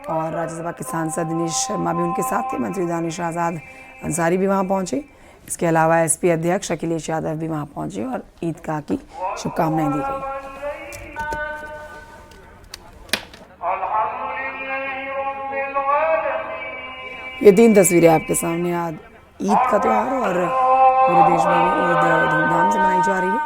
और राज्यसभा के सांसद दिनेश शर्मा भी उनके साथ थे। मंत्री दानिश आज़ाद अंसारी भी वहां पहुंचे। इसके अलावा एसपी अध्यक्ष अखिलेश यादव भी वहां पहुंचे और ईदगाह की शुभकामनाएं दी गई। ये 3 तस्वीरें आपके सामने। आज ईद का त्यौहार और पूरे देश में ईद धूमधाम से मनाई जा रही है।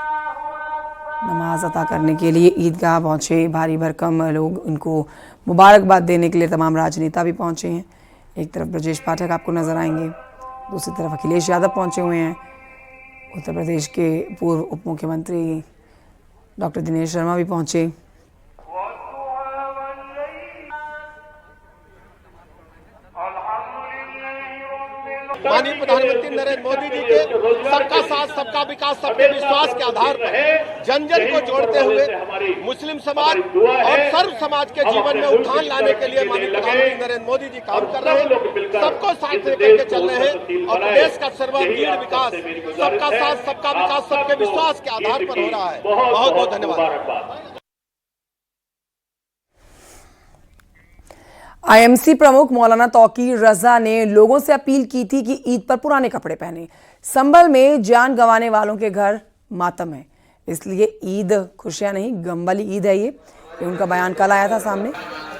नमाज अता करने के लिए ईदगाह पहुंचे भारी भरकम लोग। उनको मुबारकबाद देने के लिए तमाम राजनेता भी पहुंचे हैं। एक तरफ ब्रजेश पाठक आपको नजर आएंगे, दूसरी तरफ अखिलेश यादव पहुंचे हुए हैं। उत्तर प्रदेश के पूर्व उप मुख्यमंत्री डॉक्टर दिनेश शर्मा भी पहुंचे। माननीय प्रधानमंत्री नरेंद्र मोदी जी के सबका साथ सबका विकास सबके विश्वास के आधार पर जन जन को जोड़ते हुए मुस्लिम समाज और सर्व समाज के जीवन में उत्थान लाने के लिए माननीय प्रधानमंत्री नरेंद्र मोदी जी काम कर रहे हैं। सबको साथ लेकर के चल रहे हैं और प्रदेश का सर्वांगीण विकास सबका साथ सबका विकास सबके विश्वास के आधार पर हो रहा है। बहुत बहुत धन्यवाद। आईएमसी प्रमुख मौलाना तौकीर रजा ने लोगों से अपील की थी कि ईद पर पुराने कपड़े पहने। संभल में जान गंवाने वालों के घर मातम है, इसलिए ईद खुशियां नहीं गम वाली ईद है। ये उनका बयान कल आया था सामने।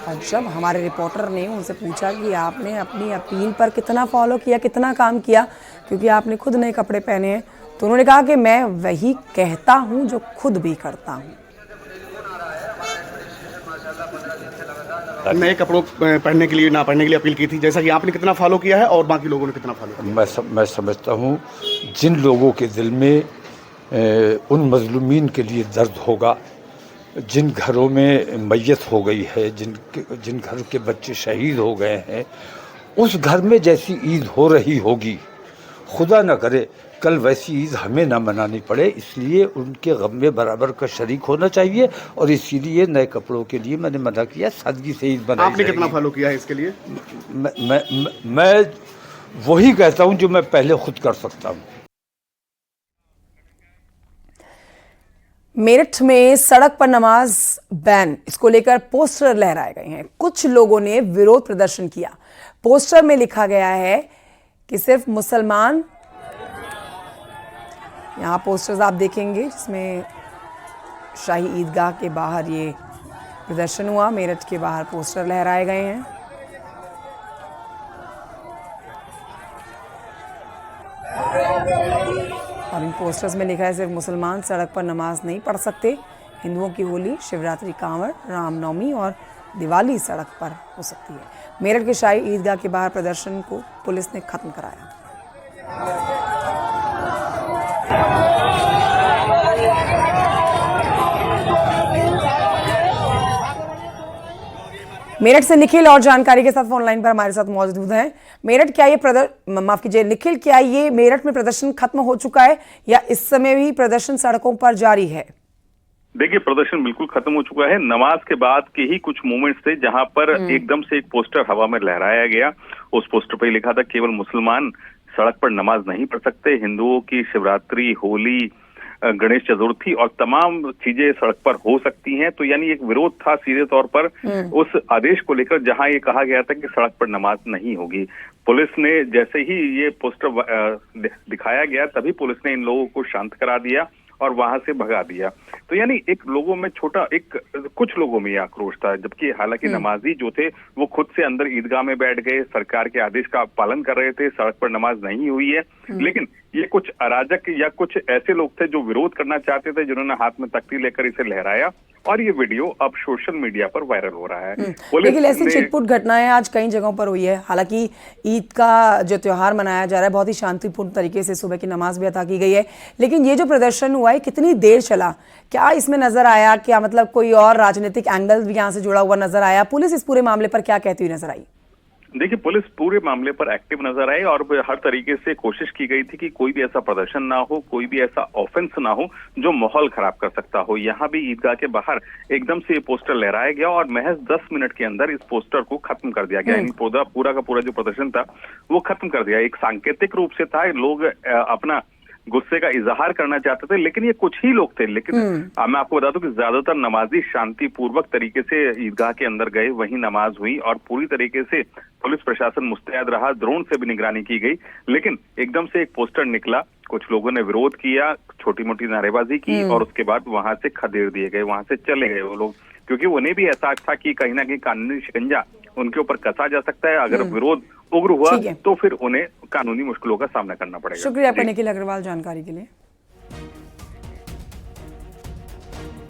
और जब हमारे रिपोर्टर ने उनसे पूछा कि आपने अपनी अपील पर कितना फॉलो किया, कितना काम किया, क्योंकि आपने खुद नए कपड़े पहने हैं, तो उन्होंने कहा कि मैं वही कहता हूं जो खुद भी करता हूं। नए कपड़ों पहनने के लिए ना पहनने के लिए अपील की थी, जैसा कि आपने कितना फॉलो किया है और बाकी लोगों ने कितना फॉलो किया? मैं समझता हूँ जिन लोगों के दिल में उन मजलूमीन के लिए दर्द होगा, जिन घरों में मैयत हो गई है, जिन घर के बच्चे शहीद हो गए हैं, उस घर में जैसी ईद हो रही होगी, खुदा न करे कल वैसी ईद हमें ना मनानी पड़े, इसलिए उनके गम में बराबर का शरीक होना चाहिए। और इसीलिए नए कपड़ों के लिए मैंने मना किया, सादगी से ईद मनाई आपने कितना फॉलो किया है इसके लिए? मैं वही कहता हूं जो मैं पहले खुद कर सकता हूं। मेरठ में सड़क पर नमाज बैन, इसको लेकर पोस्टर लहराए गए हैं। कुछ लोगों ने विरोध प्रदर्शन किया। पोस्टर में लिखा गया है कि सिर्फ मुसलमान, यहाँ पोस्टर्स आप देखेंगे जिसमें शाही ईदगाह के बाहर ये प्रदर्शन हुआ। मेरठ के बाहर पोस्टर लहराए गए हैं। और इन पोस्टर्स में लिखा है सिर्फ मुसलमान सड़क पर नमाज नहीं पढ़ सकते। हिंदुओं की होली, शिवरात्रि, कांवड़, रामनवमी और दिवाली सड़क पर हो सकती है। मेरठ के शाही ईदगाह के बाहर प्रदर्शन को पुलिस ने खत्म कराया। मेरठ से निखिल और जानकारी के साथ फोन लाइन पर हमारे साथ मौजूद हैं। मेरठ, क्या ये माफ कीजिए निखिल, क्या ये मेरठ में प्रदर्शन खत्म हो चुका है या इस समय भी प्रदर्शन सड़कों पर जारी है? देखिए, प्रदर्शन बिल्कुल खत्म हो चुका है। नमाज के बाद के ही कुछ मोमेंट्स थे जहां पर एकदम से एक पोस्टर हवा में लहराया गया। उस पोस्टर पर लिखा था केवल मुसलमान सड़क पर नमाज नहीं पढ़ सकते, हिंदुओं की शिवरात्रि, होली, गणेश चतुर्थी और तमाम चीजें सड़क पर हो सकती हैं। तो यानी एक विरोध था सीधे तौर पर उस आदेश को लेकर जहां ये कहा गया था कि सड़क पर नमाज नहीं होगी। पुलिस ने जैसे ही ये पोस्टर दिखाया गया तभी पुलिस ने इन लोगों को शांत करा दिया और वहां से भगा दिया। तो यानी एक लोगों में कुछ लोगों में ये आक्रोश था, जबकि हालांकि नमाजी जो थे वो खुद से अंदर ईदगाह में बैठ गए, सरकार के आदेश का पालन कर रहे थे, सड़क पर नमाज नहीं हुई है। लेकिन ये कुछ अराजक या कुछ ऐसे लोग थे जो विरोध करना चाहते थे, जिन्होंने हाथ में तख्ती लेकर इसे लहराया और ये वीडियो अब सोशल मीडिया पर वायरल हो रहा है। लेकिन ऐसी छिटपुट घटनाएं आज कई जगहों पर हुई है। हालांकि ईद का जो त्योहार मनाया जा रहा है बहुत ही शांतिपूर्ण तरीके से, सुबह की नमाज भी अदा की गई है, लेकिन ये जो प्रदर्शन हुआ है कितनी देर चला? क्या इसमें नजर आया, क्या मतलब कोई और राजनीतिक एंगल भी यहाँ से जुड़ा हुआ नजर आया? पुलिस इस पूरे मामले पर क्या कहती हुई नजर आई? देखिए, पुलिस पूरे मामले पर एक्टिव नजर आई और हर तरीके से कोशिश की गई थी कि कोई भी ऐसा प्रदर्शन ना हो, कोई भी ऐसा ऑफेंस ना हो जो माहौल खराब कर सकता हो। यहाँ भी ईदगाह के बाहर एकदम से ये पोस्टर लहराया गया और महज 10 मिनट के अंदर इस पोस्टर को खत्म कर दिया गया। पूरा का पूरा जो प्रदर्शन था वो खत्म कर दिया। एक सांकेतिक रूप से था, लोग अपना गुस्से का इजहार करना चाहते थे, लेकिन ये कुछ ही लोग थे। लेकिन मैं आपको बता दूं कि ज्यादातर नमाजी शांतिपूर्वक तरीके से ईदगाह के अंदर गए, वहीं नमाज हुई और पूरी तरीके से पुलिस प्रशासन मुस्तैद रहा, ड्रोन से भी निगरानी की गई। लेकिन एकदम से एक पोस्टर निकला, कुछ लोगों ने विरोध किया, छोटी मोटी नारेबाजी की और उसके बाद वहां से खदेड़ दिए गए, वहां से चले गए वो लोग, क्योंकि उन्हें भी एहसास था कि कहीं ना कहीं कानूनी शिकंजा उनके ऊपर कसा जा सकता है। अगर विरोध उग्र हुआ तो फिर उन्हें कानूनी मुश्किलों का सामना करना पड़ेगा। शुक्रिया आपका निखिल अग्रवाल जानकारी के लिए।